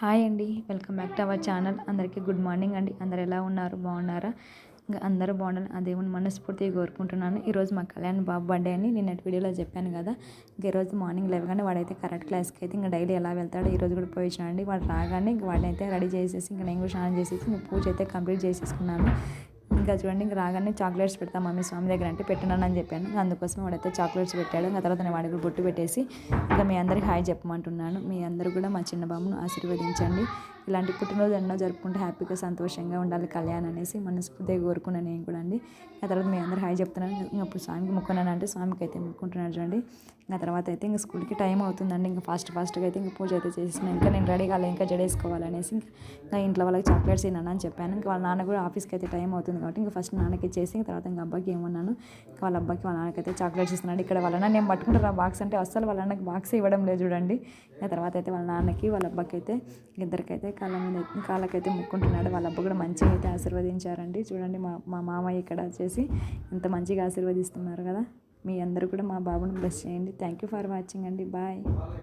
Hi అండి, welcome back to our channel. అందరికీ good morning అండి. అందరు ఎలా ఉన్నారు? బాగున్నారా? ఇంకా అందరూ బాగుండాలని ఆ దేవుని మనస్ఫూర్తిగా కోరుకుంటున్నాను. ఈరోజు మా కళ్యాణ్ బాబు బర్త్డే అని నిన్నటి వీడియోలో చెప్పాను కదా. ఇంక ఈరోజు మార్నింగ్ లేవగానే వాడైతే కరెక్ట్ క్లాస్కి అయితే ఇంకా డైలీ ఎలా వెళ్తాడో ఈరోజు కూడా పోయి వచ్చినాడండి. వాడు రాగానే ఇంక వాడిని అయితే రెడీ చేసేసి ఇంకా నేను కూడా స్నానం చేసేసి ఇంక పూజ అయితే కంప్లీట్ చేసేసుకున్నాను. ఇంకా చూడండి, ఇంక రాగానే చాక్లెట్స్ పెడతాం మమ్మీ స్వామి దగ్గర అంటే పెట్టినాను అని చెప్పాను. అందుకోసం వాడైతే చాక్లెట్స్ పెట్టాడు. ఇంకా తర్వాత నేను వాడికి బొట్టు పెట్టేసి ఇంకా మీ అందరికి హాయ్ చెప్పమంటున్నాను. మీ అందరూ కూడా మా చిన్న బాబును ఆశీర్వదించండి. ఇలాంటి పుట్టినరోజు ఎన్నో జరుపుకుంటే హ్యాపీగా సంతోషంగా ఉండాలి కళ్యాణ్ అనేసి మనస్ఫూర్తిగా కోరుకున్నాను నేను కూడా అండి. ఆ తర్వాత మీ అందరూ హాయ్ చెప్తున్నాను. ఇంకా అప్పుడు స్వామికి మొక్కున్నాను అంటే స్వామికి అయితే మొక్కుంటున్నాడు చూడండి. ఆ తర్వాత అయితే ఇంకా స్కూల్కి టైం అవుతుందండి. ఇంకా ఫాస్ట్గా అయితే ఇంకా పూజ అయితే చేసిన ఇంకా నేను రెడీ కాలే, ఇంకా జడేసుకోవాలనేసి ఇంకా ఇంట్లో వాళ్ళకి చాక్లెట్స్ తిన్నాను అని చెప్పాను. ఇంకా వాళ్ళ నాన్న కూడా ఆఫీస్కి అయితే టైం అవుతుంది కాబట్టి ఇంకా ఫస్ట్ నాన్నకి ఇచ్చేసి తర్వాత ఇంకా అబ్బాయికి ఏమన్నాను, ఇంకా వాళ్ళ అబ్బాయికి వాళ్ళ నాన్నకైతే చాక్లెట్స్ ఇస్తున్నాడు. ఇక్కడ వాళ్ళ నాన్న నేను పట్టుకుంటాను బాక్స్ అంటే అస్సలు వాళ్ళ నాన్నకి బాక్స్ ఇవ్వడం లేదు చూడండి. ఆ తర్వాత అయితే వాళ్ళ నాన్నకి వాళ్ళ అబ్బాయికి అయితే ఇద్దరికైతే కాళ్ళకైతే ముక్కుంటున్నాడు. వాళ్ళ అబ్బా కూడా మంచిగా అయితే ఆశీర్వదించారండి. చూడండి మా మామయ్య ఇక్కడ వచ్చేసి ఎంత మంచిగా ఆశీర్వదిస్తున్నారు కదా. మీ అందరూ కూడా మా బాబుని బ్లెస్ చేయండి. థ్యాంక్ యూ ఫర్ వాచింగ్ అండి. బాయ్.